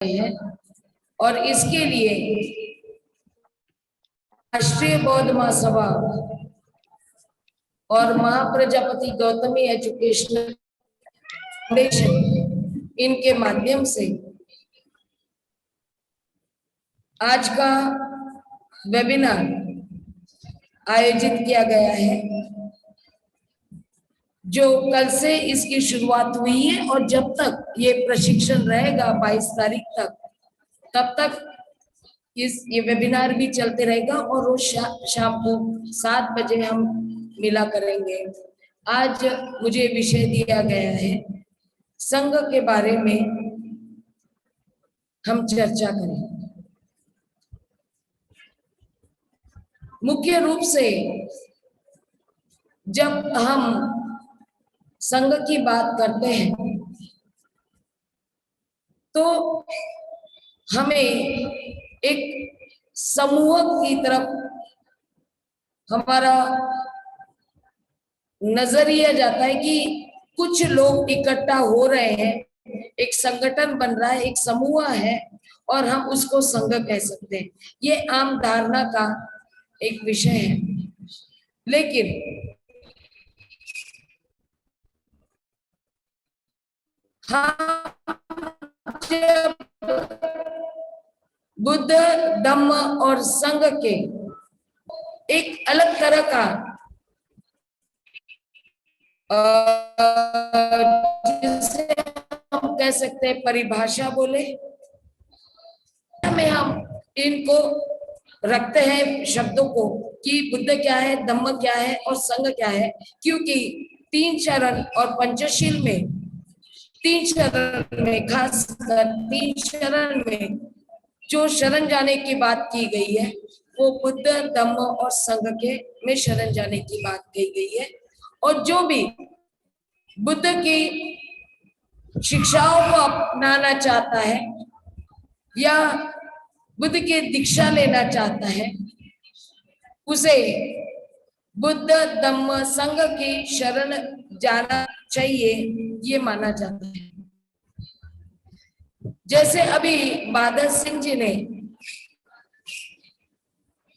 है और इसके लिए राष्ट्रीय बौद्ध महासभा और महाप्रजापति गौतमी एजुकेशनल फाउंडेशन इनके माध्यम से आज का वेबिनार आयोजित किया गया है, जो कल से इसकी शुरुआत हुई है और जब तक ये प्रशिक्षण रहेगा 22 तारीख तक, तब तक ये वेबिनार भी चलते रहेगा और रोज शाम को 7 बजे हम मिला करेंगे। आज मुझे विषय दिया गया है संघ के बारे में हम चर्चा करें। मुख्य रूप से जब हम संघ की बात करते हैं तो हमें एक समूह की तरफ हमारा नजरिया जाता है कि कुछ लोग इकट्ठा हो रहे हैं, एक संगठन बन रहा है, एक समूह है और हम उसको संघ कह सकते हैं। ये आम धारणा का एक विषय है, लेकिन हाँ, बुद्ध धम्म और संघ के एक अलग तरह का जिसे हम कह सकते हैं परिभाषा बोले में हम इनको रखते हैं शब्दों को कि बुद्ध क्या है, धम्म क्या है और संघ क्या है, क्योंकि 3 चरण और पंचशील में 3 चरण में खासकर 3 चरण में जो शरण जाने की बात की गई है वो बुद्ध धम्म और संघ के में शरण जाने की बात कही गई है। और जो भी बुद्ध की शिक्षाओं को अपनाना चाहता है या बुद्ध की दीक्षा लेना चाहता है, उसे बुद्ध धम्म संघ की शरण जाना चाहिए, ये माना जाता है। जैसे अभी बादल सिंह जी ने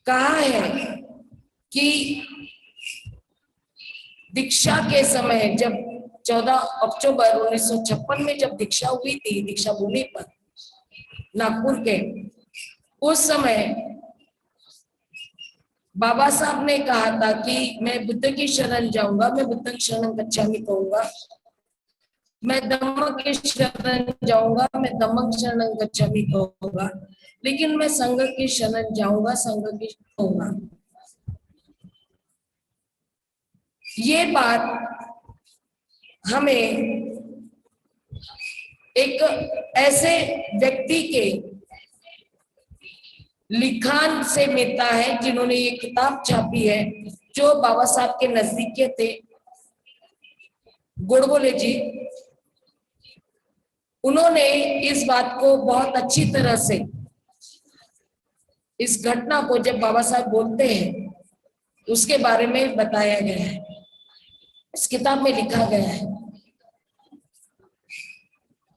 कहा है कि दीक्षा के समय जब 14 अक्टूबर 1956 में जब दीक्षा हुई थी दीक्षा भूमि पर नागपुर के, उस समय बाबा साहब ने कहा था कि मैं बुद्ध की शरण जाऊंगा, मैं बुद्ध की शरण गच्छामि कहूंगा, मैं धम्म की शरण जाऊंगा, मैं धम्म की शरण गच्छामि कहूंगा, लेकिन मैं संघ की शरण जाऊंगा, संघ की कहूंगा। ये बात हमें एक ऐसे व्यक्ति के लिखान से मिलता है जिन्होंने ये किताब छापी है, जो बाबा साहब के नजदीक के थे, गोडबोले जी। उन्होंने इस बात को बहुत अच्छी तरह से, इस घटना को जब बाबा साहब बोलते हैं उसके बारे में बताया गया है, इस किताब में लिखा गया है।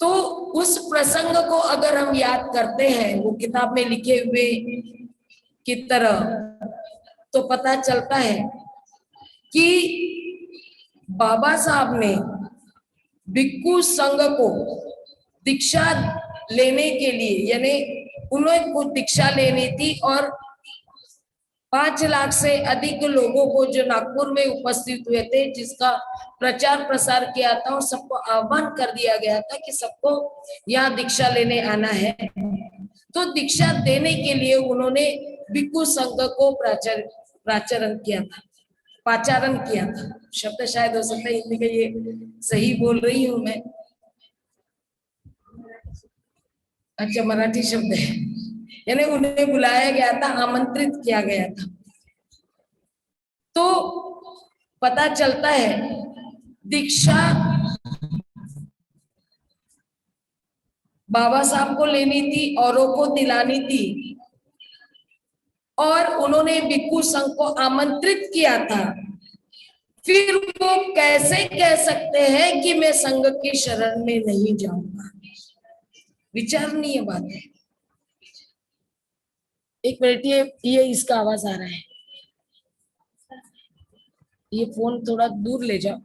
तो उस प्रसंग को अगर हम याद करते हैं वो किताब में लिखे हुए की तरह, तो पता चलता है कि बाबा साहब ने भिक्खु संघ को दीक्षा लेने के लिए, यानी उन्हें कुछ दीक्षा लेनी थी और 5 लाख से अधिक लोगों को जो नागपुर में उपस्थित हुए थे, जिसका प्रचार प्रसार किया था और सबको आह्वान कर दिया गया था कि सबको यहाँ दीक्षा लेने आना है। तो दीक्षा देने के लिए उन्होंने भिक्खु संघ को प्राचारण किया था, पाचारण किया था। शब्द शायद हो सकता है हिंदी का ये सही बोल रही हूं मैं, अच्छा मराठी शब्द है, यानी उन्हें बुलाया गया था, आमंत्रित किया गया था। तो पता चलता है दीक्षा बाबा साहब को लेनी थी, औरों को दिलानी थी, और उन्होंने भिक्खु संघ को आमंत्रित किया था। फिर वो कैसे कह सकते हैं कि मैं संघ की शरण में नहीं जाऊंगा? विचारणीय बात है। एक मिनट, ये इसका आवाज आ रहा है, ये फोन थोड़ा दूर ले जाओ।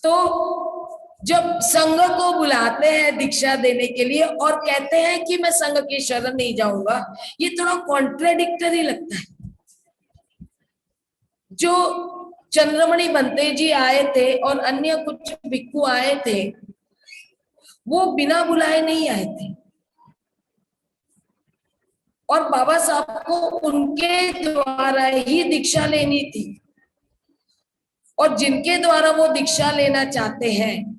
तो जब संघ को बुलाते हैं दीक्षा देने के लिए और कहते हैं कि मैं संघ की शरण नहीं जाऊंगा, ये थोड़ा कॉन्ट्रेडिक्टरी लगता है। जो चंद्रमणि बनते जी आए थे और अन्य कुछ भिक्खु आए थे, वो बिना बुलाए नहीं आए थे और बाबा साहब को उनके द्वारा ही दीक्षा लेनी थी। और जिनके द्वारा वो दीक्षा लेना चाहते हैं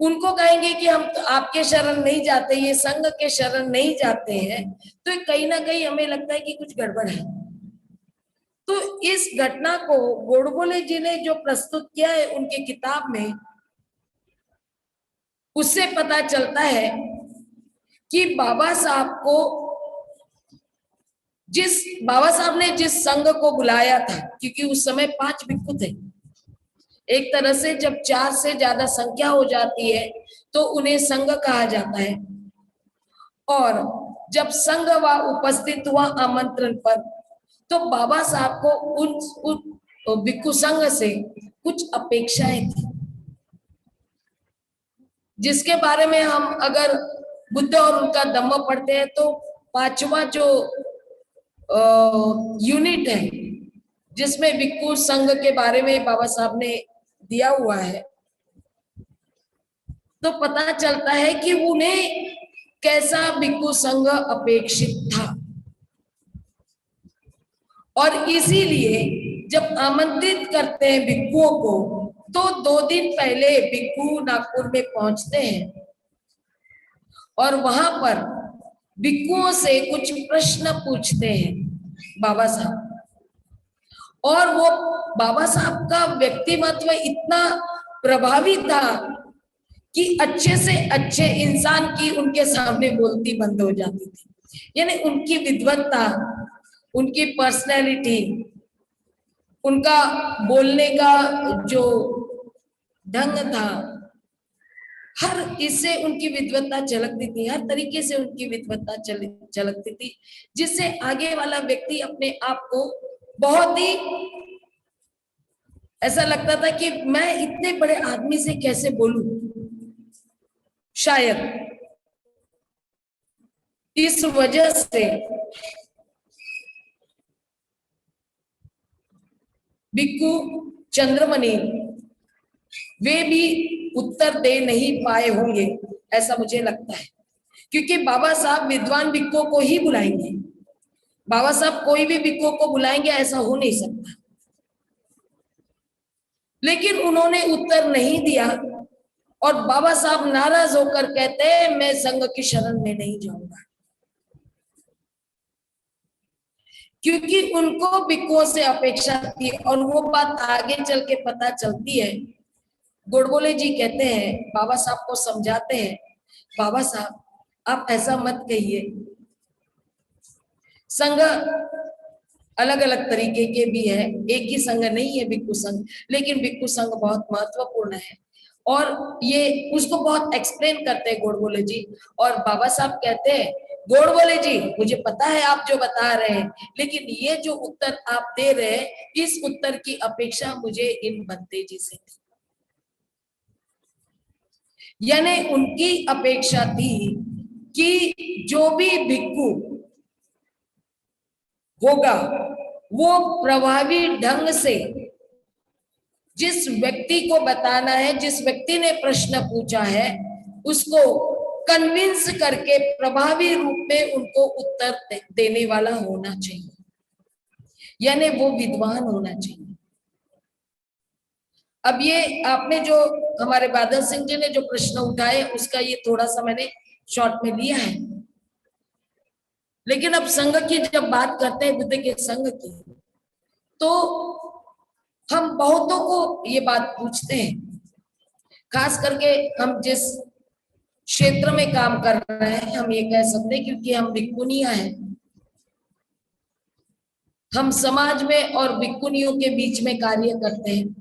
उनको कहेंगे कि हम तो आपके शरण नहीं जाते, ये संघ के शरण नहीं जाते हैं, तो कहीं ना कहीं हमें लगता है कि कुछ गड़बड़ है। तो इस घटना को गोडबोले जी ने जो प्रस्तुत किया है उनके किताब में, उससे पता चलता है कि बाबा साहब ने जिस संघ को बुलाया था, क्योंकि उस समय 5 भिक्खु थे, एक तरह से जब 4 से ज्यादा संख्या हो जाती है तो उन्हें संघ कहा जाता है। और जब संघ व उपस्थित हुआ आमंत्रण पर, तो बाबा साहब को उन भिक्खु संघ से कुछ अपेक्षाएं थी, जिसके बारे में हम अगर बुद्ध और उनका धम्म पढ़ते हैं तो 5वां जो यूनिट है जिसमें भिक्खु संघ के बारे में बाबा साहब ने दिया हुआ है, तो पता चलता है कि उन्हें कैसा भिक्खु संघ अपेक्षित था। और इसीलिए जब आमंत्रित करते हैं भिक्खुओं को, तो 2 दिन पहले भिक्खु नागपुर में पहुंचते हैं और वहां पर भिक्खुओं से कुछ प्रश्न पूछते हैं बाबा साहब। और वो बाबा साहब का व्यक्तिमत्व इतना प्रभावी था कि अच्छे से अच्छे इंसान की उनके सामने बोलती बंद हो जाती थी। यानी उनकी विद्वत्ता, उनकी पर्सनैलिटी, उनका बोलने का जो ढंग था, हर इससे उनकी विद्वत्ता झलकती थी, हर तरीके से उनकी विद्वत्ता झलकती थी, जिससे आगे वाला व्यक्ति अपने आप को बहुत ही ऐसा लगता था कि मैं इतने बड़े आदमी से कैसे बोलूं। शायद इस वजह से भिक्खु चंद्रमणि वे भी उत्तर दे नहीं पाए होंगे, ऐसा मुझे लगता है, क्योंकि बाबा साहब विद्वान भिक्खुओं को ही बुलाएंगे। बाबा साहब कोई भी भिक्खुओं को बुलाएंगे ऐसा हो नहीं सकता। लेकिन उन्होंने उत्तर नहीं दिया और बाबा साहब नाराज होकर कहते हैं मैं संघ की शरण में नहीं जाऊंगा, क्योंकि उनको भिक्खुओं से अपेक्षा थी। और वो बात आगे चल के पता चलती है। गोडबोले जी कहते हैं, बाबा साहब को समझाते हैं, बाबा साहब आप ऐसा मत कहिए, संघ अलग अलग तरीके के भी है, एक ही संघ नहीं है भिक्खु संघ, लेकिन भिक्खु संघ बहुत महत्वपूर्ण है। और ये उसको बहुत एक्सप्लेन करते हैं गोडबोले जी। और बाबा साहब कहते हैं, गोडबोले जी मुझे पता है आप जो बता रहे हैं, लेकिन ये जो उत्तर आप दे रहे हैं, इस उत्तर की अपेक्षा मुझे इन बनते जी से थी। यानी उनकी अपेक्षा थी कि जो भी भिक्खु होगा वो प्रभावी ढंग से जिस व्यक्ति को बताना है, जिस व्यक्ति ने प्रश्न पूछा है, उसको कन्विंस करके प्रभावी रूप में उनको उत्तर देने वाला होना चाहिए, यानी वो विद्वान होना चाहिए। अब ये आपने जो हमारे बादल सिंह जी ने जो प्रश्न उठाए उसका ये थोड़ा सा मैंने शॉर्ट में लिया है। लेकिन अब संघ की जब बात करते हैं, बुद्ध के संघ की, तो हम बहुतों को ये बात पूछते हैं, खास करके हम जिस क्षेत्र में काम कर रहे हैं, हम ये कह सकते हैं क्योंकि हम भिक्खुनियां हैं, हम समाज में और भिक्खुनियों के बीच में कार्य करते हैं।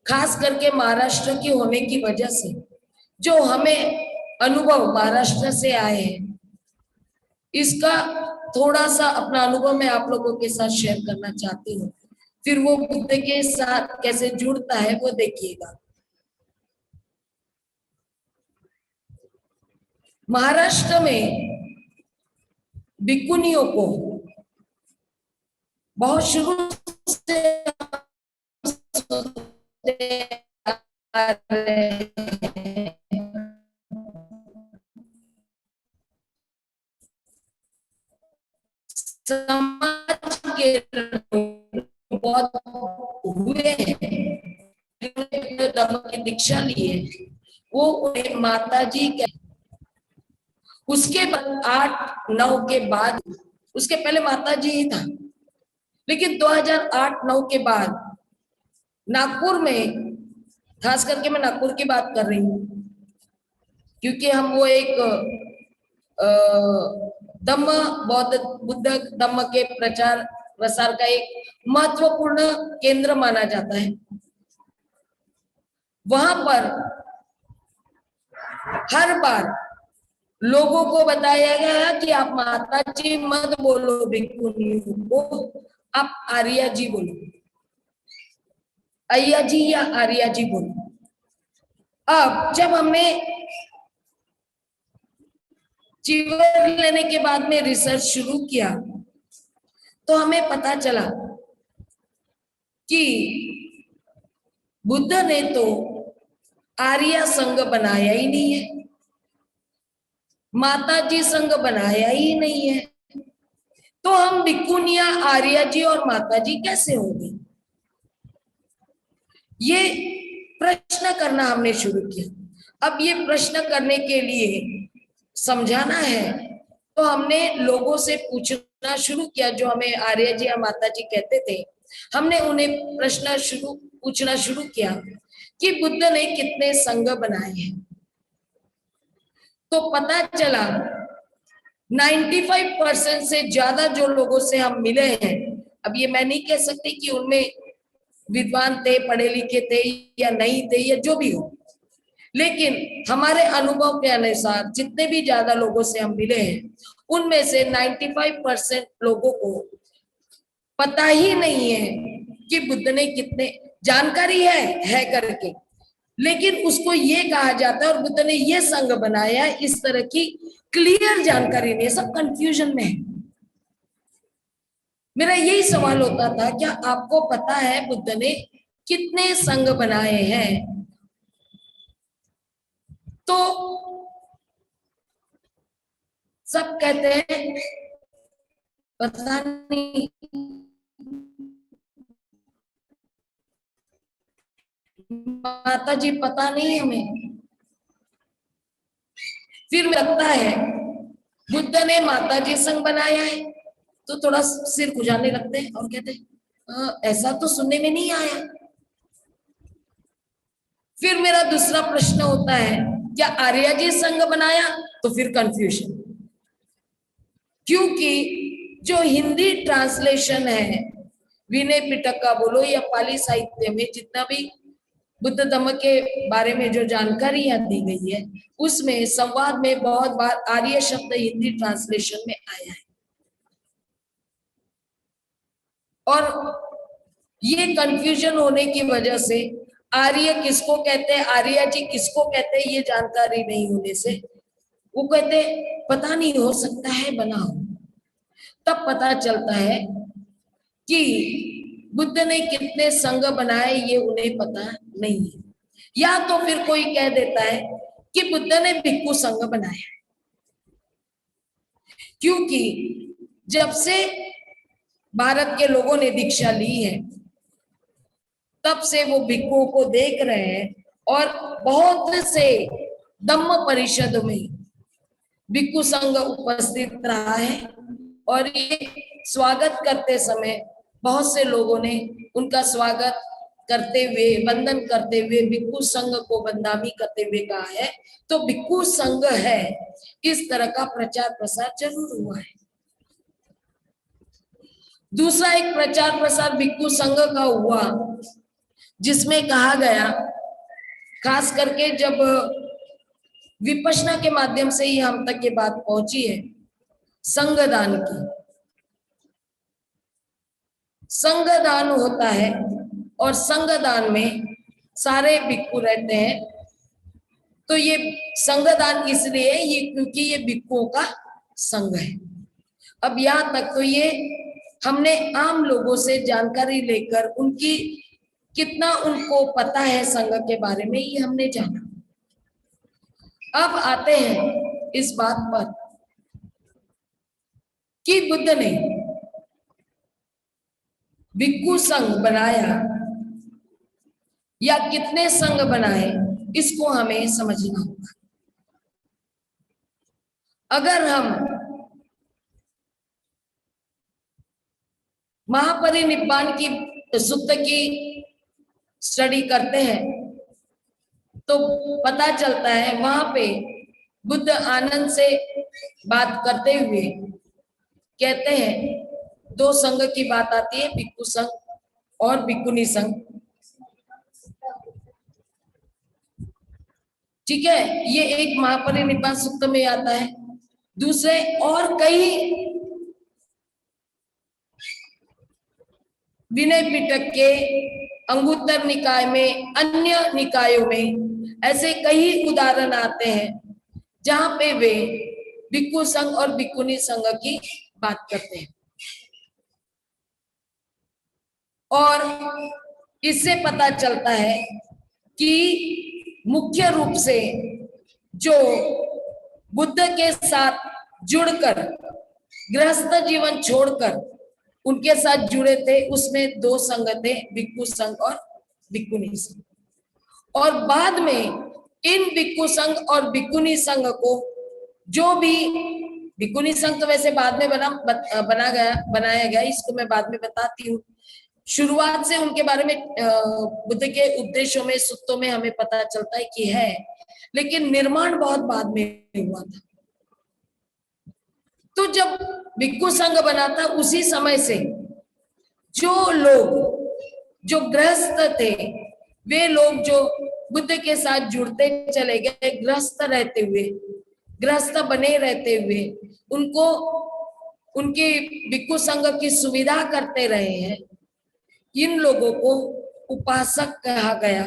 खास करके महाराष्ट्र की होने की वजह से जो हमें अनुभव महाराष्ट्र से आए हैं, इसका थोड़ा सा अपना अनुभव मैं आप लोगों के साथ शेयर करना चाहती हूँ। फिर वो बुद्ध के साथ कैसे जुड़ता है वो देखिएगा। महाराष्ट्र में भिक्खुनियों को बहुत शुरू से समाज के बहुत हुए हैं धर्म की दीक्षा लिए, वो उन्हें माता जी के उसके बाद 8-9 के बाद, उसके पहले माता जी ही था, लेकिन 2008-9 के बाद नागपुर में, खास करके मैं नागपुर की बात कर रही हूँ क्योंकि हम वो एक धम्म बौद्ध बुद्ध धम्म के प्रचार प्रसार का एक महत्वपूर्ण केंद्र माना जाता है। वहां पर हर बार लोगों को बताया गया कि आप माता जी मत बोलो भिक्खुनियों को, आप आर्या जी बोलो, अय्या जी या आर्या जी बोलो। अब जब हमने जीवन लेने के बाद में रिसर्च शुरू किया तो हमें पता चला कि बुद्ध ने तो आर्य संघ बनाया ही नहीं है, माता जी संघ बनाया ही नहीं है, तो हम भिक्खुनिया आर्य जी और माता जी कैसे होंगे? ये प्रश्न करना हमने शुरू किया। अब ये प्रश्न करने के लिए समझाना है तो हमने लोगों से पूछना शुरू किया, जो हमें आर्य जी या माता जी कहते थे। हमने उन्हें पूछना शुरू किया कि बुद्ध ने कितने संघ बनाए हैं। तो पता चला 95% से ज्यादा जो लोगों से हम मिले हैं, अब ये मैं नहीं कह सकती कि उनमें विद्वान थे, पढ़े लिखे थे या नहीं थे या जो भी हो, लेकिन हमारे अनुभव के अनुसार जितने भी ज्यादा लोगों से हम मिले हैं उनमें से 95% लोगों को पता ही नहीं है कि बुद्ध ने कितने, जानकारी है करके, लेकिन उसको ये कहा जाता है और बुद्ध ने ये संघ बनाया है, इस तरह की क्लियर जानकारी नहीं है, सब कंफ्यूजन में है। मेरा यही सवाल होता था, क्या आपको पता है बुद्ध ने कितने संघ बनाए हैं? तो सब कहते हैं पता नहीं, माता जी पता नहीं हमें। फिर लगता है बुद्ध ने माता जी संघ बनाया है, तो थोड़ा सिर खुजाने लगते हैं और कहते हैं ऐसा तो सुनने में नहीं आया। फिर मेरा दूसरा प्रश्न होता है, क्या आर्य जी संघ बनाया? तो फिर कंफ्यूजन, क्योंकि जो हिंदी ट्रांसलेशन है विनय पिटक बोलो या पाली साहित्य में जितना भी बुद्ध धम्म के बारे में जो जानकारियां दी गई है, उसमें संवाद में बहुत बार आर्य शब्द हिंदी ट्रांसलेशन में आया है। और ये कंफ्यूजन होने की वजह से आर्य किसको कहते हैं, आर्य जी किसको कहते हैं, ये जानकारी नहीं होने से वो कहते पता नहीं, हो सकता है बना हो। तब पता चलता है कि बुद्ध ने कितने संघ बनाए ये उन्हें पता नहीं है। या तो फिर कोई कह देता है कि बुद्ध ने भिक्खु संघ बनाया, क्योंकि जब से भारत के लोगों ने दीक्षा ली है तब से वो भिक्खुओं को देख रहे हैं और बहुत से धम्म परिषद में भिक्खु संघ उपस्थित रहा है और ये स्वागत करते समय बहुत से लोगों ने उनका स्वागत करते हुए, वंदन करते हुए भिक्खु संघ को बंदामी करते हुए कहा है। तो भिक्खु संघ है, इस तरह का प्रचार प्रसार जरूर हुआ है। दूसरा एक प्रचार प्रसार भिक्खु संघ का हुआ जिसमें कहा गया, खास करके जब विपश्यना के माध्यम से ही हम तक ये बात पहुंची है, संगदान की। संगदान होता है और संगदान में सारे भिक्खु रहते हैं। तो ये संगदान इसलिए ये क्योंकि ये भिक्खुओं का संघ है। अब यहाँ तक तो ये हमने आम लोगों से जानकारी लेकर उनकी कितना उनको पता है संघ के बारे में, ये हमने जाना। अब आते हैं इस बात पर कि बुद्ध ने भिक्खु संघ बनाया या कितने संघ बनाए, इसको हमें समझना होगा। अगर हम महापरिनिब्बाण की सुत्त की स्टडी करते हैं तो पता चलता है, वहां पे बुद्ध आनंद से बात करते हुए कहते हैं, दो संघ की बात आती है, भिक्खु संघ और भिक्खुनी संघ। ठीक है, ये एक महापरिनिब्बाण सूक्त में आता है। दूसरे और कई विनय पिटक के, अंगुत्तर निकाय में, अन्य निकायों में ऐसे कई उदाहरण आते हैं जहां पे वे भिक्खु संघ और भिक्खुनी संघ की बात करते हैं। और इससे पता चलता है कि मुख्य रूप से जो बुद्ध के साथ जुड़कर गृहस्थ जीवन छोड़कर उनके साथ जुड़े थे, उसमें दो संघ थे, भिक्खु संघ और भिक्खुनी संघ। और बाद में इन भिक्खु संघ और भिक्खुनी संघ को, जो भी भिक्खुनी संघ तो वैसे बाद में बनाया गया, इसको मैं बाद में बताती हूँ। शुरुआत से उनके बारे में बुद्ध के उपदेशों में, सुत्तों में हमें पता चलता है कि है, लेकिन निर्माण बहुत बाद में हुआ था। तो जब भिक्खु संघ बना था, उसी समय से जो लोग जो गृहस्थ थे, वे लोग जो बुद्ध के साथ जुड़ते चले गए, गृहस्थ रहते हुए, गृहस्थ बने रहते हुए, उनको उनके भिक्खु संघ की सुविधा करते रहे हैं, इन लोगों को उपासक कहा गया।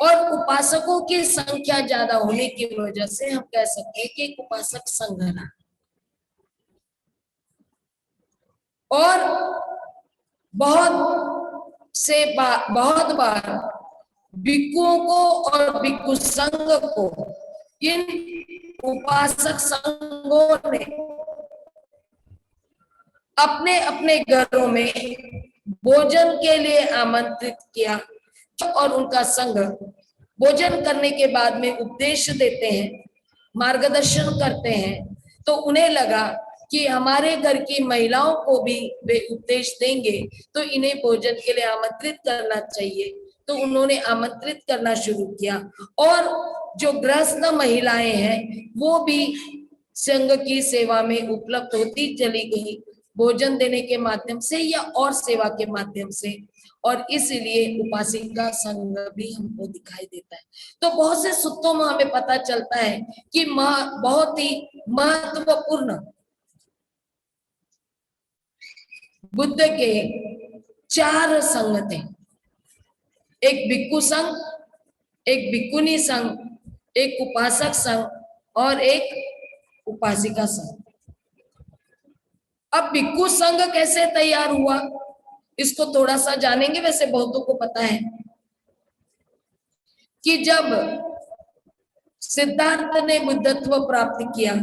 और उपासकों की संख्या ज्यादा होने की वजह से हम कह सकते हैं कि एक उपासक संघ रहा। और बहुत बार भिक्खुओं को और भिक्खु संघ को इन उपासक संघों ने अपने अपने घरों में भोजन के लिए आमंत्रित किया, और उनका संघ भोजन करने के बाद में उपदेश देते हैं, मार्गदर्शन करते हैं। तो उन्हें लगा कि हमारे घर की महिलाओं को भी वे उपदेश देंगे, तो इन्हें भोजन के लिए आमंत्रित करना चाहिए। तो उन्होंने आमंत्रित करना शुरू किया, और जो गृहस्थ महिलाएं हैं वो भी संघ की सेवा में उपलब्ध होती चली गई, भोजन देने के माध्यम से या और सेवा के माध्यम से। और इसलिए उपासिका संघ भी हमको दिखाई देता है। तो बहुत से सूत्रों में हमें पता चलता है कि बहुत ही महत्वपूर्ण बुद्ध के 4 संघ थे। एक भिक्खु संघ, एक भिक्खुनी संघ, एक उपासक संघ और एक उपासिका संघ। अब भिक्खु संघ कैसे तैयार हुआ, इसको थोड़ा सा जानेंगे। वैसे बहुतों को पता है कि जब सिद्धार्थ ने बुद्धत्व प्राप्त किया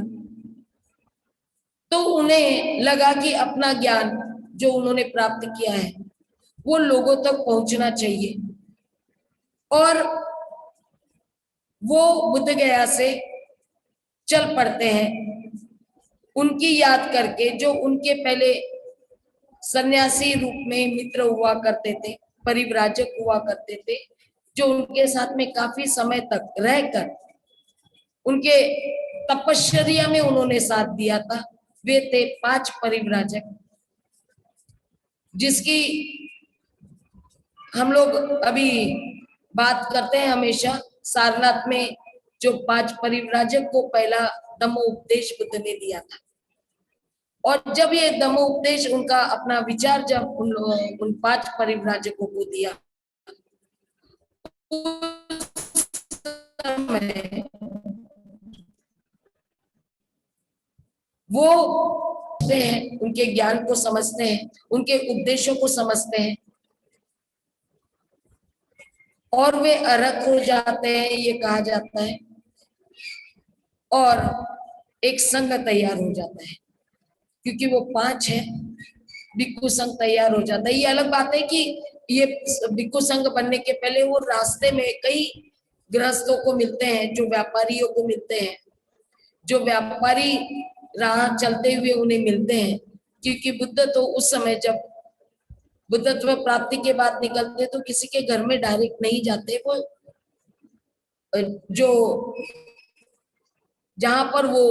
तो उन्हें लगा कि अपना ज्ञान जो उन्होंने प्राप्त किया है वो लोगों तक पहुंचना चाहिए। और वो बुद्ध गया से चल पड़ते हैं, उनकी याद करके, जो उनके पहले सन्यासी रूप में मित्र हुआ करते थे, परिव्राजक हुआ करते थे, जो उनके साथ में काफी समय तक रहकर उनके तपश्चर्या में उन्होंने साथ दिया था। वे थे 5 परिव्राजक, जिसकी हम लोग अभी बात करते हैं हमेशा सारनाथ में जो 5 परिव्राजक को पहला धम्म उपदेश बुद्ध ने दिया था, और जब ये धम्म उपदेश उनका अपना विचार जब उन 5 परिव्राजकों को दिया, वो हैं, उनके ज्ञान को समझते हैं, उनके उपदेशों को समझते हैं, और वे अरहत हो जाते हैं, ये कहा जाता है, और एक संघ तैयार हो जाता है, क्योंकि वो 5 है, भिक्खु संघ तैयार हो जाता है। ये अलग बात है कि ये भिक्खु संघ बनने के पहले वो रास्ते में कई गृहस्थों को मिलते हैं, जो व्यापारियों को मिलते हैं, जो व्यापारी राह चलते हुए उन्हें मिलते हैं, क्योंकि बुद्ध तो उस समय जब बुद्धत्व प्राप्ति के बाद निकलते तो किसी के घर में डायरेक्ट नहीं जाते, वो जो जहां पर वो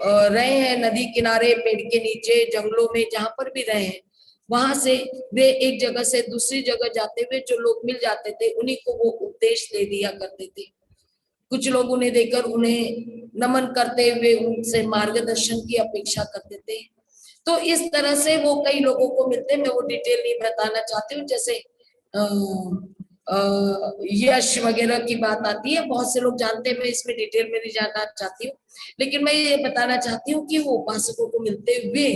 रहे हैं, नदी किनारे, पेड़ के नीचे, जंगलों में, जहां पर भी रहे हैं, वहां से वे एक जगह से दूसरी जगह जाते हुए जो लोग मिल जाते थे, उन्हीं को वो उपदेश दे दिया करते थे। कुछ लोग उन्हें देखकर उन्हें नमन करते हुए उनसे मार्गदर्शन की अपेक्षा करते थे। तो इस तरह से वो कई लोगों को मिलते, मैं वो डिटेल नहीं बताना चाहती हूँ, जैसे यश वगैरह की बात आती है, बहुत से लोग जानते हैं, मैं इसमें डिटेल में नहीं जानना चाहती हूँ, लेकिन मैं ये बताना चाहती हूँ कि वो उपासकों को मिलते हुए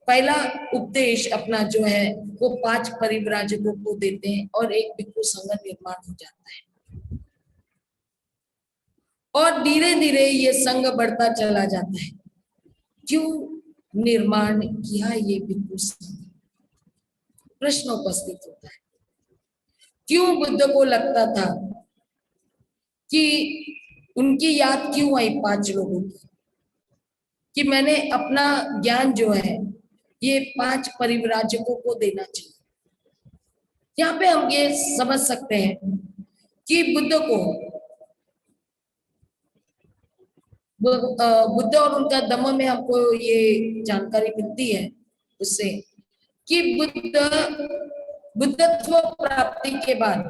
पहला उपदेश अपना जो है वो 5 परिव्राजकों को देते हैं, और एक भिक्खु संघ निर्माण हो जाता है, और धीरे धीरे ये संघ बढ़ता चला जाता है। क्यों निर्माण किया ये भिक्खु संघ, प्रश्न उपस्थित होता है। क्यों बुद्ध को लगता था कि उनकी याद क्यों आई 5 लोगों की, कि मैंने अपना ज्ञान जो है ये 5 परिव्राजकों को देना चाहिए। यहाँ पे हम ये समझ सकते हैं कि बुद्ध और उनका धम्म में हमको ये जानकारी मिलती है उससे कि बुद्धत्व प्राप्ति के बाद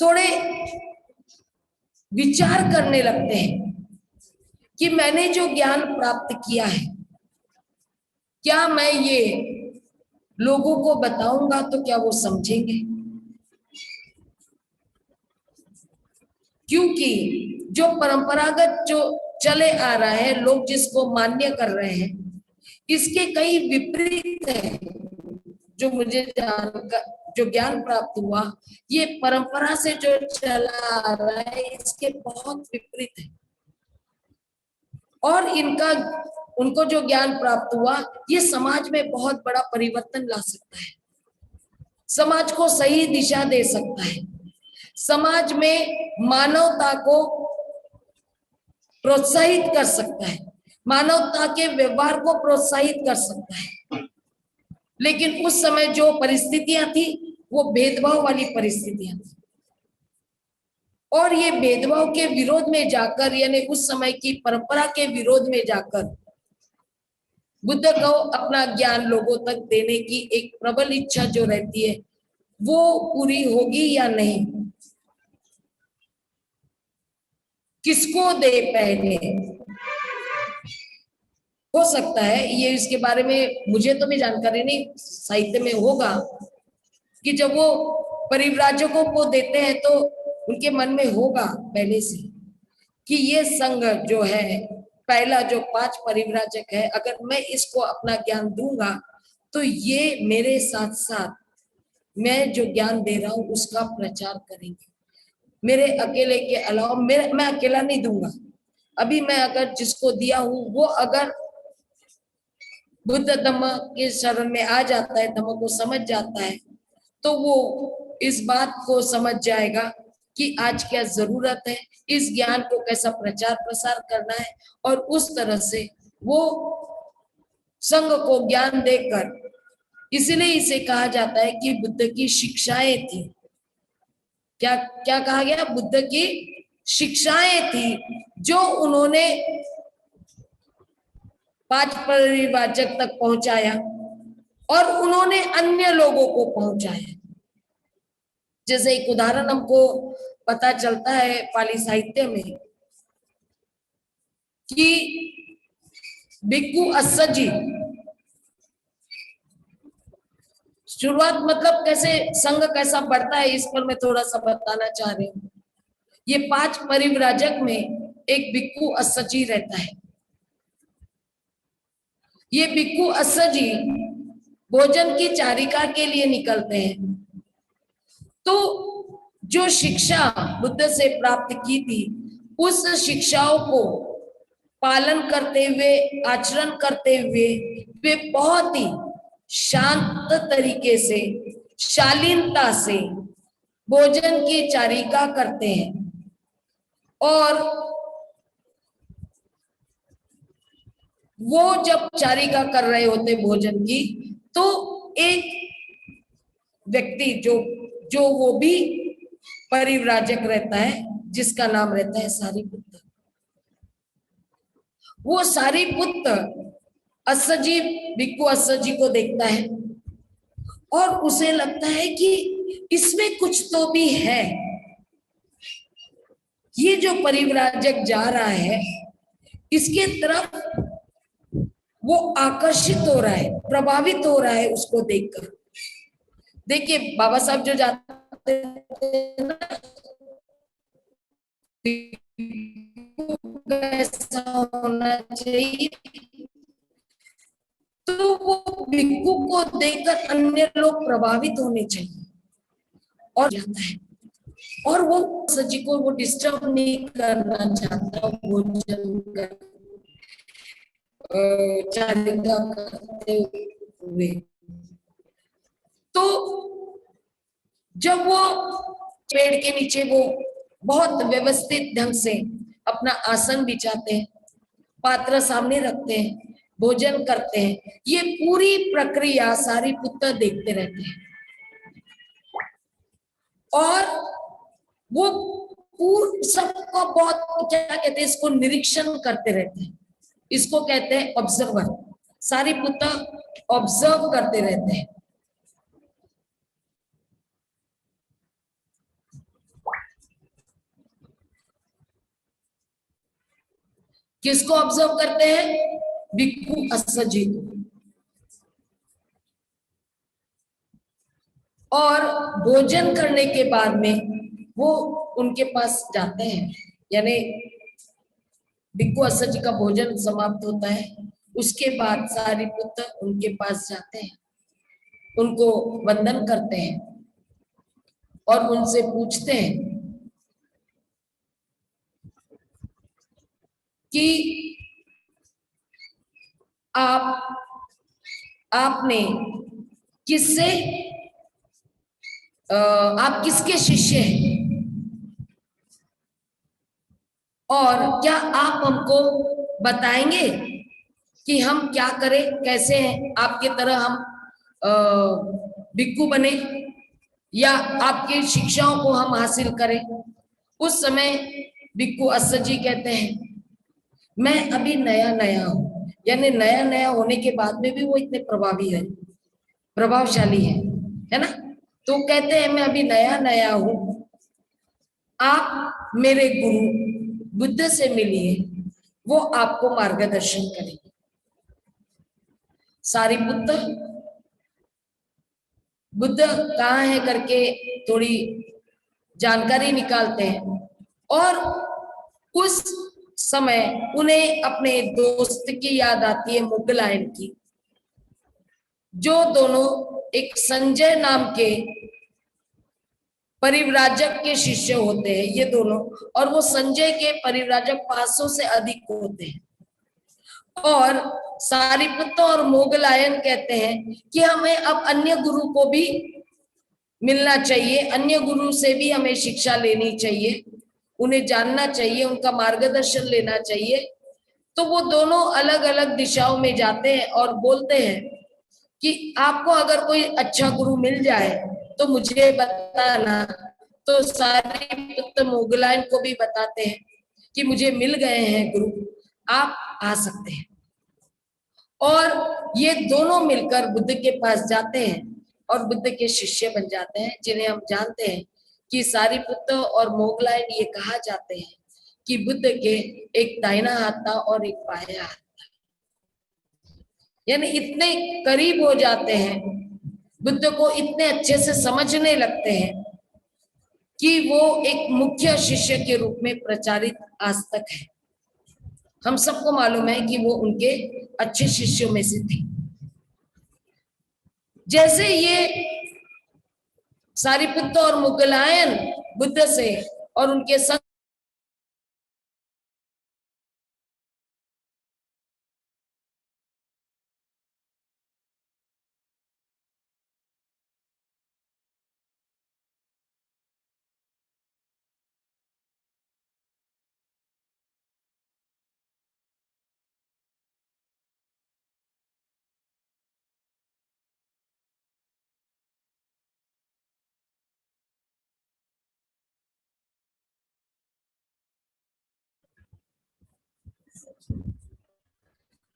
थोड़े विचार करने लगते हैं कि मैंने जो ज्ञान प्राप्त किया है, क्या मैं ये लोगों को बताऊंगा तो क्या वो समझेंगे, क्योंकि जो परंपरागत जो चले आ रहा है, लोग जिसको मान्य कर रहे हैं, इसके कई विपरीत है। जो मुझे जो ज्ञान प्राप्त हुआ, ये परंपरा से जो चला आ रहा है, इसके बहुत विपरीत है, और उनको जो ज्ञान प्राप्त हुआ, ये समाज में बहुत बड़ा परिवर्तन ला सकता है, समाज को सही दिशा दे सकता है, समाज में मानवता को प्रोत्साहित कर सकता है, मानवता के व्यवहार को प्रोत्साहित कर सकता है। लेकिन उस समय जो परिस्थितियां थी वो भेदभाव वाली परिस्थितियां थी, और ये भेदभाव के विरोध में जाकर, यानी उस समय की परंपरा के विरोध में जाकर, बुद्ध को अपना ज्ञान लोगों तक देने की एक प्रबल इच्छा जो रहती है, वो पूरी होगी या नहीं, किसको दे पहले, हो सकता है ये, इसके बारे में मुझे तो भी जानकारी नहीं, साहित्य में होगा कि जब वो परिव्राजकों को देते हैं तो उनके मन में होगा पहले से कि ये संघ जो है, पहला जो 5 परिव्राजक है, अगर मैं इसको अपना ज्ञान दूंगा तो ये मेरे साथ साथ मैं जो ज्ञान दे रहा हूं उसका प्रचार करेंगे, मेरे अकेले के अलावा मैं अकेला नहीं दूंगा। अभी मैं अगर जिसको दिया हूं वो अगर बुद्ध धम्म के शरण में आ जाता है, धम्म को समझ जाता है, तो वो इस बात को समझ जाएगा कि आज क्या जरूरत है, इस ज्ञान को कैसा प्रचार प्रसार करना है, और उस तरह से वो संघ को ज्ञान देकर, इसलिए इसे कहा जाता है कि बुद्ध की शिक्षाएं थी। क्या क्या कहा गया? बुद्ध की शिक्षाएं थी जो उन्होंने 5 परिव्राजक तक पहुंचाया, और उन्होंने अन्य लोगों को पहुंचाया। जैसे एक उदाहरण हमको पता चलता है पाली साहित्य में कि भिक्खु अस्सजी, शुरुआत मतलब कैसे संघ कैसा बढ़ता है इस पर मैं थोड़ा सा बताना चाह रही हूँ। ये 5 परिव्राजक में एक भिक्खु अस्सजी रहता है। ये भिक्खु अस्सजी भोजन की चारिका के लिए निकलते हैं। तो जो शिक्षा बुद्ध से प्राप्त की थी उस शिक्षाओं को पालन करते हुए, आचरण करते हुए वे बहुत ही शांत तरीके से, शालीनता से भोजन की चारिका करते हैं। और वो जब चारिका कर रहे होते भोजन की, तो एक व्यक्ति जो जो वो भी परिव्राजक रहता है, जिसका नाम रहता है सारिपुत्र। वो सारिपुत्र अस्सजी, भिक्खु अस्सजी को देखता है और उसे लगता है कि इसमें कुछ तो भी है। ये जो परिव्राजक जा रहा है इसके तरफ वो आकर्षित हो रहा है, प्रभावित हो रहा है उसको देखकर। देखिए बाबा साहब जो जाते हैं ना, कैसा होना चाहिए, तो वो भिक्खु को देखकर अन्य लोग प्रभावित होने चाहिए और जाता है। और वो सजी को वो डिस्टर्ब नहीं करना चाहता भोजन कर चारिका करते हुए। तो जब वो पेड़ के नीचे वो बहुत व्यवस्थित ढंग से अपना आसन बिछाते हैं, पात्र सामने रखते हैं, भोजन करते हैं, ये पूरी प्रक्रिया सारिपुत्र देखते रहते हैं। और वो सबको बहुत क्या कहते हैं, इसको निरीक्षण करते रहते हैं। इसको कहते हैं ऑब्जर्वर। सारिपुत्र ऑब्जर्व करते रहते हैं। किसको ऑब्जर्व करते हैं? भिक्खु अस्सजी को। और भोजन करने के बाद में वो उनके पास जाते हैं, यानी भिक्खु अस्सजी का भोजन समाप्त होता है, उसके बाद सारिपुत्र उनके पास जाते हैं, उनको वंदन करते हैं और उनसे पूछते हैं कि आपने किससे, आप किसके शिष्य हैं और क्या आप हमको बताएंगे कि हम क्या करें, कैसे हैं आपके तरह हम भिक्खु बने या आपकी शिक्षाओं को हम हासिल करें। उस समय भिक्खु अस्सजी कहते हैं मैं अभी नया नया हूं, यानी नया नया होने के बाद में भी वो इतने प्रभावी है, प्रभावशाली है ना। तो कहते हैं मैं अभी नया नया हूं, आप मेरे गुरु बुद्ध से मिलिए, वो आपको मार्गदर्शन करेंगे। सारिपुत्र बुद्ध कहाँ है करके थोड़ी जानकारी निकालते हैं और उस समय उन्हें अपने दोस्त की याद आती है, मुगलायन की, जो दोनों एक संजय नाम के परिव्राजक के शिष्य होते हैं ये दोनों, और वो संजय के परिव्राजक 500 से अधिक होते हैं। और सारिपुत्र और मोगलायन कहते हैं कि हमें अब अन्य गुरु को भी मिलना चाहिए, अन्य गुरु से भी हमें शिक्षा लेनी चाहिए, उन्हें जानना चाहिए, उनका मार्गदर्शन लेना चाहिए। तो वो दोनों अलग अलग दिशाओं में जाते हैं और बोलते हैं कि आपको अगर कोई अच्छा गुरु मिल जाए तो मुझे बताना। तो सारिपुत्र मोगलायन को भी बताते हैं कि मुझे मिल गए हैं गुरु, आप आ सकते हैं। और ये दोनों मिलकर बुद्ध के पास जाते हैं और बुद्ध के शिष्य बन जाते हैं, जिन्हें हम जानते हैं कि सारिपुत्र और मोगलायन ये कहा जाते हैं कि बुद्ध के एक दाहिना हाथ था और एक बायां हाथ था, यानी इतने करीब हो जाते हैं, बुद्ध को इतने अच्छे से समझने लगते हैं कि वो एक मुख्य शिष्य के रूप में प्रचारित आज तक है। हम सबको मालूम है कि वो उनके अच्छे शिष्यों में से थे। जैसे ये सारिपुत्र और मोगलायन बुद्ध से और उनके संग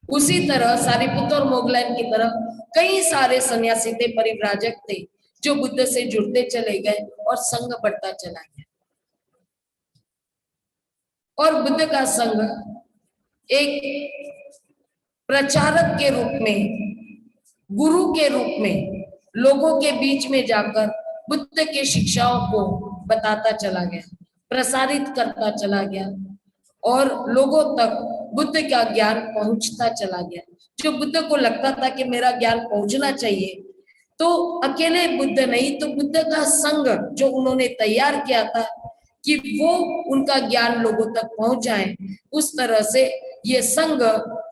उसी तरह सारिपुत्र और मोगलायन की तरह कई सारे सन्यासी थे, परिव्राजक थे, जो बुद्ध से जुड़ते चले गए और संघ बढ़ता चला गया। और बुद्ध का संघ एक प्रचारक के रूप में, गुरु के रूप में लोगों के बीच में जाकर बुद्ध के शिक्षाओं को बताता चला गया, प्रसारित करता चला गया और लोगों तक बुद्ध का ज्ञान पहुंचता चला गया। जो बुद्ध को लगता था कि मेरा ज्ञान पहुंचना चाहिए, तो अकेले बुद्ध नहीं, तो बुद्ध का संघ जो उन्होंने तैयार किया था कि वो उनका ज्ञान लोगों तक पहुंच जाए, उस तरह से ये संघ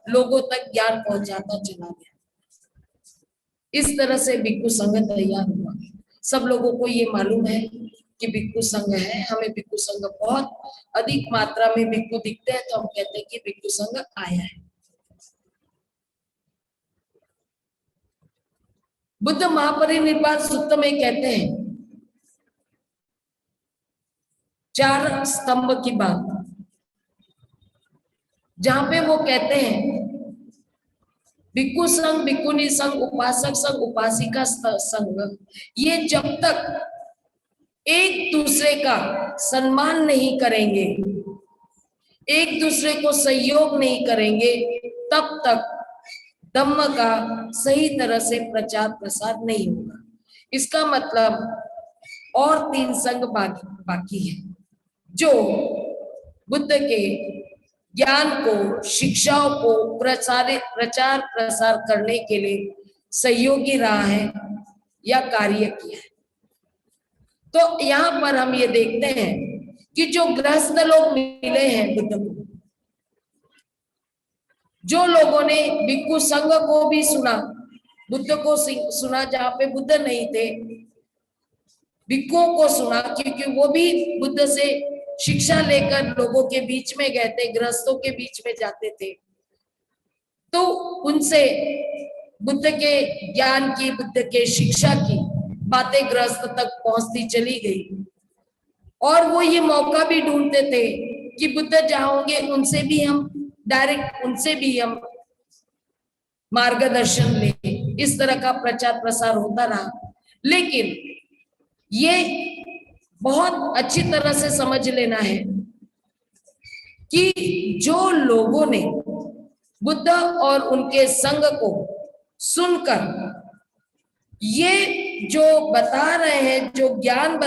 लोगों तक ज्ञान पहुंचाता चला गया। इस तरह से भिक्खु संघ तैयार हुआ। सब लोगों को ये मालूम है कि भिक्खु संघ है, हमें भिक्खु संघ बहुत अधिक मात्रा में भिक्खु दिखते हैं, तो हम कहते हैं कि भिक्खु संघ आया है। बुद्ध महापरिनिर्वाण सूत्र में कहते हैं 4 स्तंभ की बात, जहां पे वो कहते हैं भिक्खु संघ, भिक्खुनी संघ, उपासक संघ, उपासिका संघ, ये जब तक एक दूसरे का सम्मान नहीं करेंगे, एक दूसरे को सहयोग नहीं करेंगे, तब तक धम्म का सही तरह से प्रचार प्रसार नहीं होगा। इसका मतलब और 3 संघ बाकी है, जो बुद्ध के ज्ञान को, शिक्षाओं को प्रचार प्रसार करने के लिए सहयोगी रहा है या कार्य किया है। तो यहाँ पर हम ये देखते हैं कि जो गृहस्थ लोग मिले हैं बुद्ध को, जो लोगों ने भिक्खु संघ को भी सुना, बुद्ध को सुना, जहां पे बुद्ध नहीं थे, भिक्खुओं को सुना, क्योंकि वो भी बुद्ध से शिक्षा लेकर लोगों के बीच में गए थे, गृहस्थों के बीच में जाते थे, तो उनसे बुद्ध के ज्ञान की, बुद्ध के शिक्षा की बातें गृहस्थ तक पहुंचती चली गई। और वो ये मौका भी ढूंढते थे कि बुद्ध जहां होंगे उनसे भी हम डायरेक्ट, उनसे भी हम मार्गदर्शन लें। इस तरह का प्रचार प्रसार होता रहा। लेकिन ये बहुत अच्छी तरह से समझ लेना है कि जो लोगों ने बुद्ध और उनके संघ को सुनकर ये जो बता रहे हैं, जो ज्ञान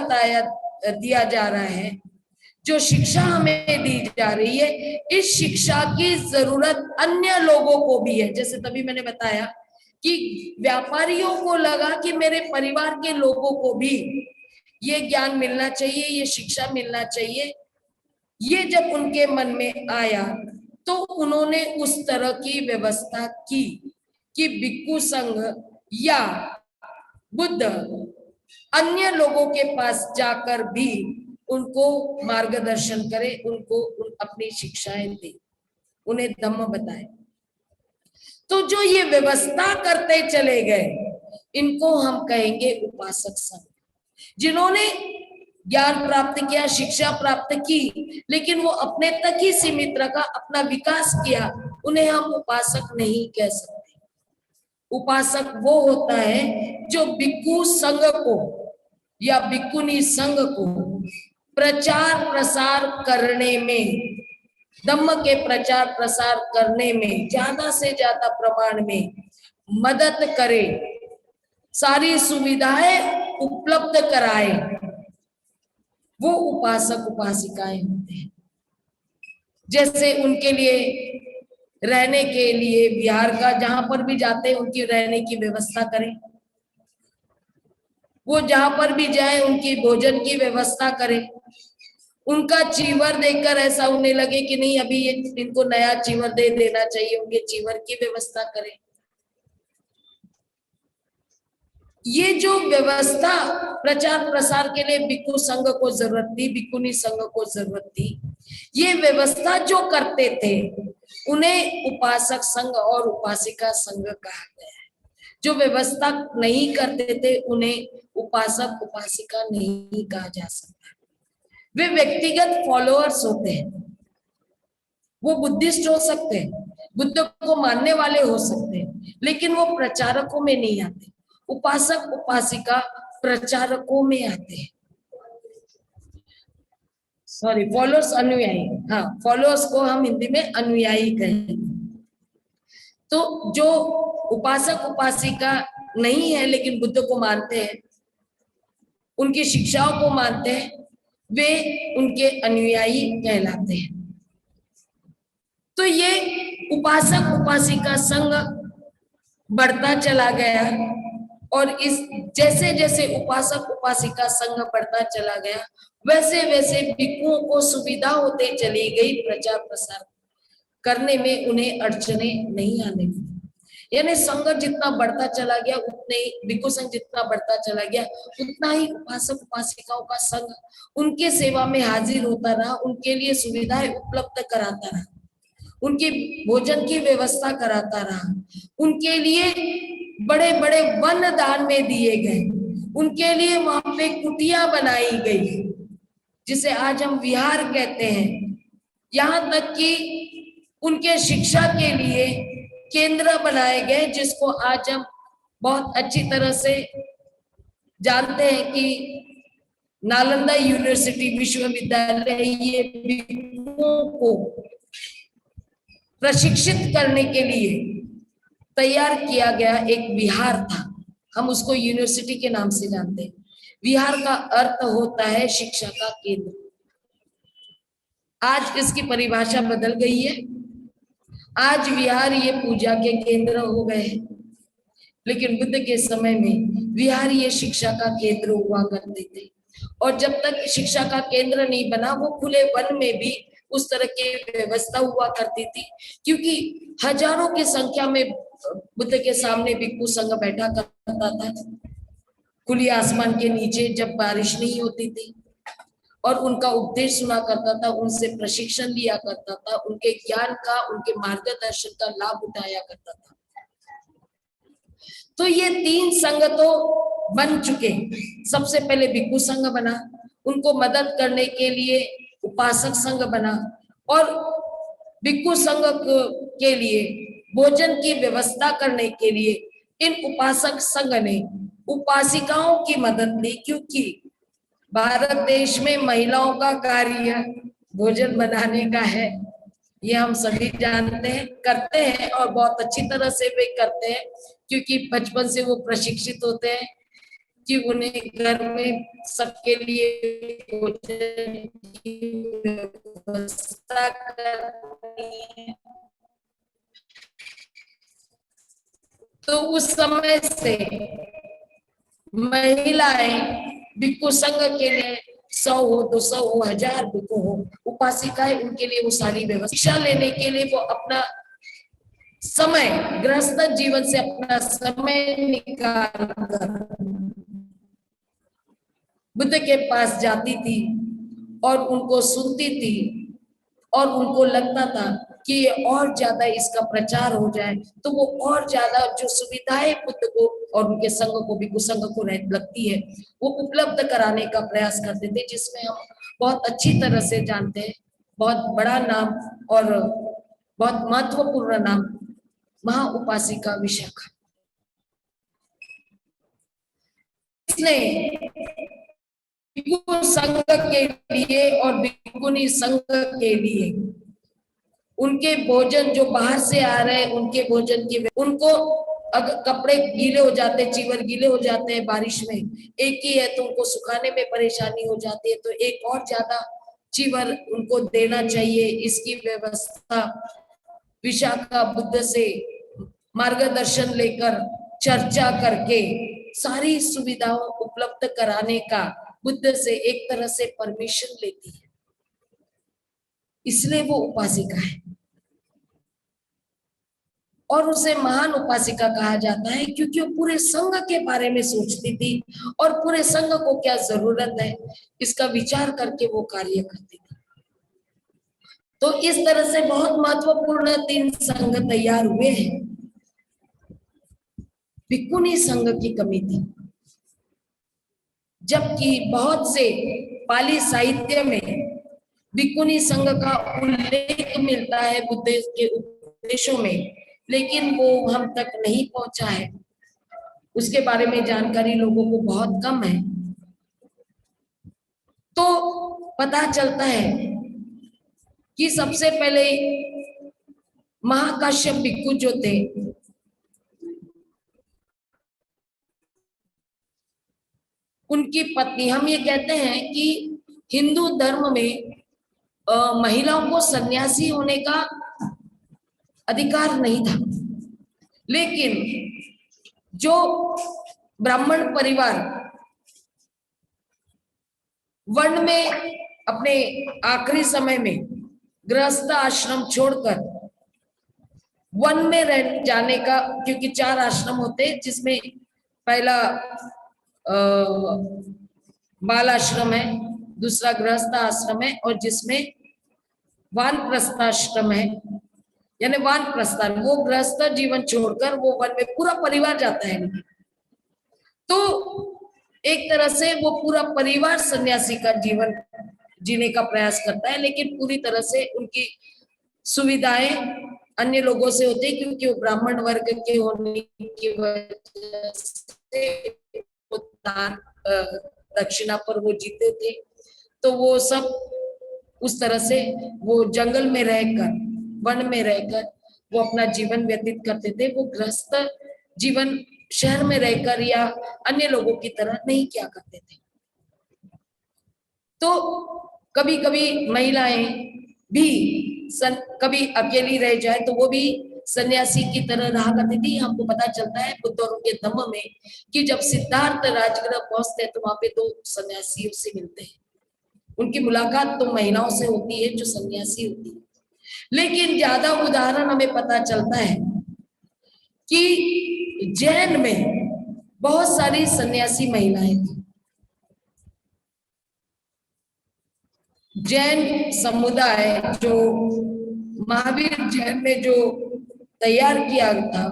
दिया जा रहा है, जो शिक्षा हमें दी जा रही है, इस शिक्षा की जरूरत अन्य लोगों को भी है। जैसे तभी मैंने बताया कि व्यापारियों को लगा कि मेरे परिवार के लोगों को भी ये ज्ञान मिलना चाहिए, ये शिक्षा मिलना चाहिए। ये जब उनके मन में आया तो उन्होंने उस तरह की व्यवस्था की कि भिक्खु संघ या बुद्ध अन्य लोगों के पास जाकर भी उनको मार्गदर्शन करे, उनको अपनी शिक्षाएं दे, उन्हें धम्म बताए। तो जो ये व्यवस्था करते चले गए, इनको हम कहेंगे उपासक संघ। जिन्होंने ज्ञान प्राप्त किया, शिक्षा प्राप्त की, लेकिन वो अपने तक ही सीमित रखा, अपना विकास किया, उन्हें हम उपासक नहीं कह सकते। उपासक वो होता है जो भिक्खु संघ को या भिक्खुनी संघ को प्रचार प्रसार करने में, धम्म के प्रचार प्रसार करने में ज्यादा से ज्यादा प्रमाण में मदद करे, सारी सुविधाएं उपलब्ध कराए, वो उपासक उपासिकाएं होते हैं। जैसे उनके लिए रहने के लिए बिहार का जहां पर भी जाते हैं उनकी रहने की व्यवस्था करें, वो जहां पर भी जाए उनकी भोजन की व्यवस्था करें, उनका चीवर देखकर ऐसा उन्हें लगे कि नहीं अभी ये इनको नया चीवर दे देना चाहिए, उनके चीवर की व्यवस्था करें। ये जो व्यवस्था प्रचार प्रसार के लिए भिक्खु संघ को जरूरत थी, भिक्खुनी संघ को जरूरत थी, ये व्यवस्था जो करते थे उन्हें उपासक संघ और उपासिका संघ कहा गया है। जो व्यवस्था नहीं करते थे उन्हें उपासक उपासिका नहीं कहा जा सकता। वे व्यक्तिगत फॉलोअर्स होते हैं, वो बुद्धिस्ट हो सकते हैं, बुद्ध को मानने वाले हो सकते हैं, लेकिन वो प्रचारकों में नहीं आते। उपासक उपासिका प्रचारकों में आते हैं। सॉरी, फॉलोअर्स अनुयायी, हाँ, फॉलोअर्स को हम हिंदी में अनुयायी कहेंगे। तो जो उपासक उपासिका नहीं है लेकिन बुद्ध को मानते हैं, उनकी शिक्षाओं को मानते हैं, वे उनके अनुयायी कहलाते हैं। तो ये उपासक उपासिका संघ बढ़ता चला गया और इस जैसे जैसे उपासक उपासिका संघ बढ़ता चला गया वैसे वैसे भिक्खुओं को सुविधा होते चली गई, प्रचार प्रसार करने में उन्हें अड़चने नहीं आने लगी। यानी संघ जितना बढ़ता चला गया उतने ही, भिक्खु संघ जितना बढ़ता चला गया उतना ही उपासक उपासिकाओं का संघ उनके सेवा में हाजिर होता रहा, उनके लिए सुविधाएं उपलब्ध कराता रहा, उनके भोजन की व्यवस्था कराता रहा, उनके लिए बड़े बड़े वन दान में दिए गए, उनके लिए वहां पे कुटिया बनाई गई जिसे आज हम विहार कहते हैं। यहाँ तक कि उनके शिक्षा के लिए केंद्र बनाए गए जिसको आज हम बहुत अच्छी तरह से जानते हैं कि नालंदा यूनिवर्सिटी विश्वविद्यालय ये भिक्खुओं को प्रशिक्षित करने के लिए तैयार किया गया एक विहार था। हम उसको यूनिवर्सिटी के नाम से जानते हैं। विहार का अर्थ होता है शिक्षा का केंद्र। आज इसकी परिभाषा बदल गई है, आज विहार ये पूजा के केंद्र हो गए हैं, लेकिन बुद्ध के समय में विहार ये शिक्षा का केंद्र हुआ करते थे। और जब तक शिक्षा का केंद्र नहीं बना वो खुले वन में भी उस तरह की व्यवस्था हुआ करती थी, क्योंकि हजारों की संख्या में बुद्ध के सामने भिक्खु संघ बैठा करता था खुली आसमान के नीचे जब बारिश नहीं होती थी, और उनका उपदेश सुना करता था, उनसे प्रशिक्षण लिया करता था, उनके ज्ञान का, उनके मार्गदर्शन का लाभ उठाया करता था। तो ये तीन संघ तो बन चुके। सबसे पहले भिक्खु संघ बना, उनको मदद करने के लिए उपासक संघ बना, और भिक्खु संघ के लिए भोजन की व्यवस्था करने के लिए इन उपासक संघ ने उपासिकाओं की मदद ली, क्योंकि भारत देश में महिलाओं का कार्य भोजन बनाने का है, ये हम सभी जानते हैं, करते हैं और बहुत अच्छी तरह से वे करते हैं, क्योंकि बचपन से वो प्रशिक्षित होते हैं कि उन्हें घर में सबके लिए भोजन की व्यवस्था करनी है। तो उस समय से महिलाएं भिक्खु संघ के लिए 100 हो, 200 हो, 1000 भिक्खु हो, उपासिकाएं उनके लिए वो सारी व्यवस्था, शिक्षा लेने के लिए वो अपना समय, गृहस्थ जीवन से अपना समय निकाल कर बुद्ध के पास जाती थी और उनको सुनती थी, और उनको लगता था कि ये और ज्यादा इसका प्रचार हो जाए तो वो और ज्यादा जो सुविधाएं बुद्ध को और उनके संघ को, भिक्खु संघ को लगती है, वो उपलब्ध कराने का प्रयास करते थे, जिसमें हम बहुत अच्छी तरह से जानते हैं, बहुत बड़ा नाम और बहुत महत्वपूर्ण नाम महा उपासिका विशाखा। इसने भिक्खु संघ के लिए और भिक्खुनी संघ के लिए उनके भोजन जो बाहर से आ रहे हैं, उनके भोजन की उनको अगर कपड़े गीले हो जाते, चीवर गीले हो जाते हैं बारिश में, एक ही है तो उनको सुखाने में परेशानी हो जाती है, तो एक और ज्यादा चीवर उनको देना चाहिए। इसकी व्यवस्था विशाखा बुद्ध से मार्गदर्शन लेकर चर्चा करके सारी सुविधाओं उपलब्ध कराने का बुद्ध से एक तरह से परमिशन लेती है, इसलिए वो उपासिका है। और उसे महान उपासिका कहा जाता है क्योंकि वो पूरे संघ के बारे में सोचती थी और पूरे संघ को क्या जरूरत है इसका विचार करके वो कार्य करती थी। तो इस तरह से बहुत महत्वपूर्ण 3 संघ तैयार हुए हैं। भिक्खुनी संघ की कमी थी, जबकि बहुत से पाली साहित्य में भिक्खुनी संघ का उल्लेख मिलता है बुद्ध के उपदेशों में, लेकिन वो हम तक नहीं पहुंचा है, उसके बारे में जानकारी लोगों को बहुत कम है। तो पता चलता है कि सबसे पहले महाकाश्यप भिक्खु जो थे, उनकी पत्नी, हम ये कहते हैं कि हिंदू धर्म में महिलाओं को सन्यासी होने का अधिकार नहीं था, लेकिन जो ब्राह्मण परिवार वन में अपने आखिरी समय में गृहस्थ आश्रम छोड़कर वन में रह जाने का, क्योंकि 4 आश्रम होते जिसमें पहला बाल आश्रम है, दूसरा गृहस्थ आश्रम है और जिसमें वानप्रस्थ आश्रम है, यानी वानप्रस्थान, वो गृहस्थ जीवन छोड़कर वो वन में पूरा परिवार जाता है। तो एक तरह से वो पूरा परिवार सन्यासी का जीवन जीने का प्रयास करता है, लेकिन पूरी तरह से उनकी सुविधाएं अन्य लोगों से होती है क्योंकि वो ब्राह्मण वर्ग के होने की वजह से दक्षिणा पर वो जीते थे। तो वो सब उस तरह से वो जंगल में रहकर, वन में रहकर वो अपना जीवन व्यतीत करते थे। वो गृहस्थ जीवन शहर में रहकर या अन्य लोगों की तरह नहीं किया करते थे। तो कभी कभी महिलाएं भी कभी अकेली रह जाए तो वो भी सन्यासी की तरह रहा करती थी। हमको पता चलता है बुद्ध और उनके धम्म में कि जब सिद्धार्थ राजगृह पहुंचते हैं तो वहां पे 2 सन्यासियों से मिलते हैं। उनकी मुलाकात तो महिलाओं से होती है जो सन्यासी होती है, लेकिन ज्यादा उदाहरण हमें पता चलता है कि जैन में बहुत सारी सन्यासी महिलाएं थी। जैन समुदाय जो महावीर जैन ने जो तैयार किया था,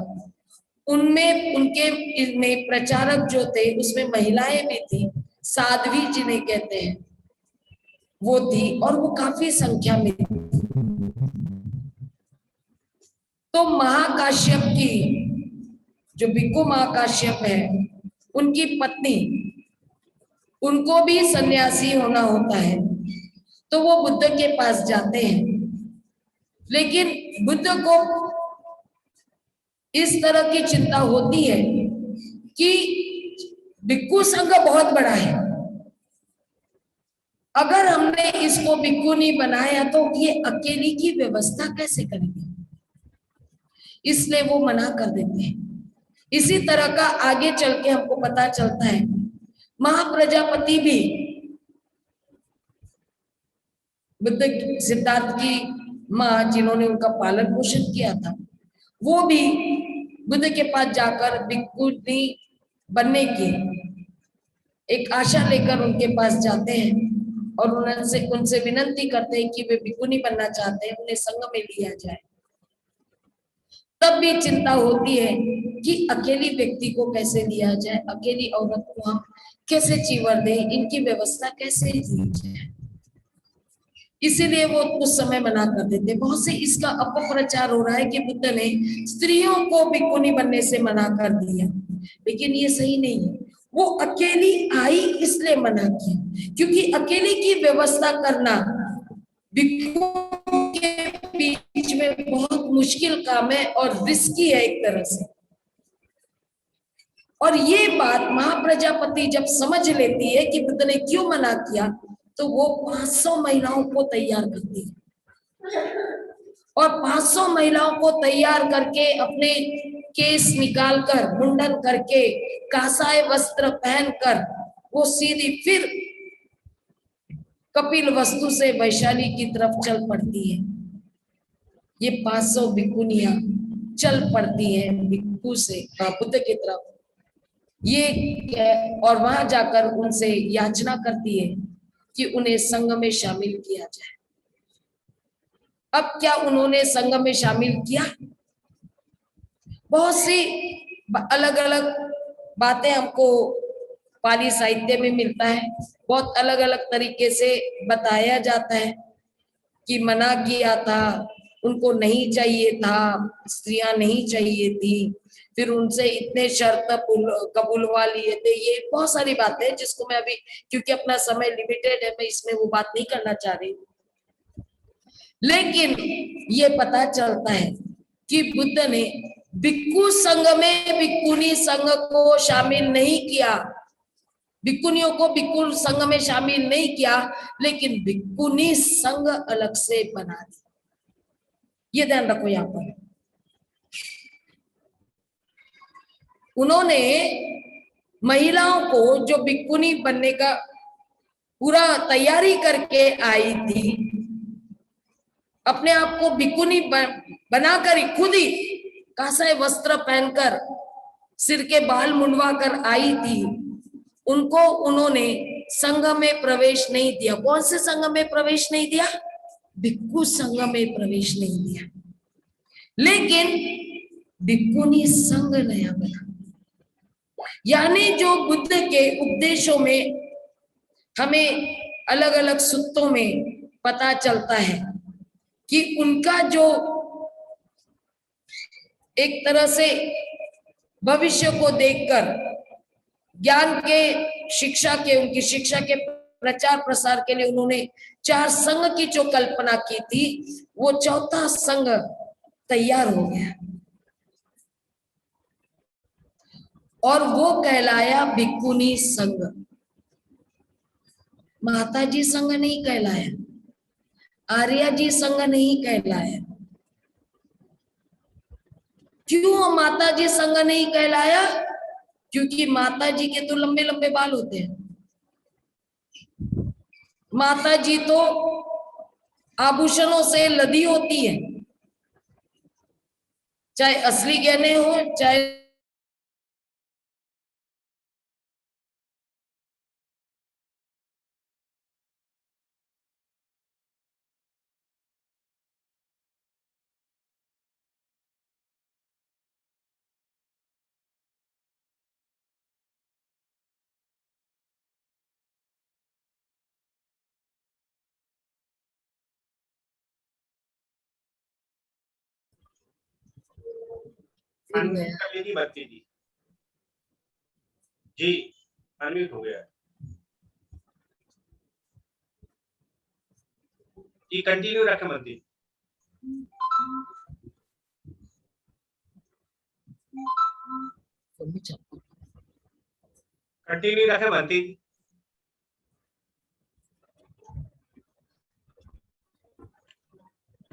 उनमें उनके में प्रचारक जो थे उसमें महिलाएं भी थी। साध्वी जिन्हें कहते हैं वो थी और वो काफी संख्या में थी। तो महाकाश्यप की जो भिक्खु महाकाश्यप है, उनकी पत्नी, उनको भी सन्यासी होना होता है, तो वो बुद्ध के पास जाते हैं। लेकिन बुद्ध को इस तरह की चिंता होती है कि भिक्खु संघ बहुत बड़ा है, अगर हमने इसको भिक्खु नहीं बनाया तो ये अकेली की व्यवस्था कैसे करेंगे, इसलिए वो मना कर देते हैं। इसी तरह का आगे चल के हमको पता चलता है महाप्रजापति भी बुद्ध सिद्धार्थ की माँ जिन्होंने उनका पालन पोषण किया था, वो भी बुद्ध के पास जाकर भिक्खुनी बनने की एक आशा लेकर उनके पास जाते हैं और उनसे विनती करते हैं कि वे भिक्खुनी बनना चाहते हैं, उन्हें संघ में लिया जाए। तब भी चिंता होती है कि अकेली व्यक्ति को कैसे लिया जाए, अकेली औरत को हम कैसे चीवर दें, इनकी व्यवस्था कैसे की जाए, इसीलिए वो उस समय मना कर देते। बहुत से इसका अपप्रचार हो रहा है कि बुद्ध ने स्त्रियों को भिक्खुनी बनने से मना कर दिया, लेकिन ये सही नहीं है। वो अकेली आई इसलिए मना किया, क्योंकि अकेले की व्यवस्था करना भिक्षु के बीच में बहुत मुश्किल काम है और रिस्की है एक तरह से। और ये बात महाप्रजापति जब समझ लेती है कि बुद्ध ने क्यों मना किया, तो वो 500 महिलाओं को तैयार करती है और 500 महिलाओं को तैयार करके अपने केस निकालकर मुंडन करके कासाय वस्त्र पहनकर वो सीधी फिर कपिल वस्तु से वैशाली की तरफ चल पड़ती है। ये 500 भिक्षुनियां चल पड़ती है भिक्षु से बुद्ध की तरफ। ये और वहां जाकर उनसे याचना करती है कि उन्हें संघ में शामिल किया जाए। अब क्या उन्होंने संघ में शामिल किया? बहुत सी अलग अलग बातें हमको पाली साहित्य में मिलता है, बहुत अलग अलग तरीके से बताया जाता है कि मना किया था, उनको नहीं चाहिए था, स्त्रियां नहीं चाहिए थी, फिर उनसे इतने शर्त कबूलवा लिए थे। ये बहुत सारी बातें हैं जिसको मैं अभी, क्योंकि अपना समय लिमिटेड है, मैं इसमें वो बात नहीं करना चाह रही। लेकिन ये पता चलता है कि बुद्ध ने भिक्षु संघ में भिक्षुनी संघ को शामिल नहीं किया, भिक्षुनियों को भिक्षु संघ में शामिल नहीं किया, लेकिन भिक्षुनी संघ अलग से बना दी। ये ध्यान रखो। यहां पर उन्होंने महिलाओं को जो भिक्षुनी बनने का पूरा तैयारी करके आई थी, अपने आप को भिक्षुनी बनाकर खुद ही कासाय वस्त्र पहनकर सिर के बाल मुंडवा कर आई थी, उनको उन्होंने संघ में प्रवेश नहीं दिया। कौन से संघ में प्रवेश नहीं दिया? भिक्षु संघ में प्रवेश नहीं दिया। लेकिन भिक्षुनी संघ नया बना, यानी जो बुद्ध के उपदेशों में हमें अलग अलग सूत्रों में पता चलता है कि उनका जो एक तरह से भविष्य को देखकर ज्ञान के शिक्षा के, उनकी शिक्षा के प्रचार प्रसार के लिए उन्होंने 4 संघ की जो कल्पना की थी, वो चौथा संघ तैयार हो गया और वो कहलाया भिक्षुनी संघ। माताजी संघ नहीं कहलाया, आर्या जी संघ नहीं कहलाया। क्यों माता जी संघ नहीं कहलाया? क्योंकि माता जी के तो लंबे लंबे बाल होते हैं, माता जी तो आभूषणों से लदी होती है, चाहे असली गहने हो चाहे बत्ती जी अनम्यूट हो गया जी, कंटिन्यू रखें बत्ती, कंटिन्यू रखें बत्ती।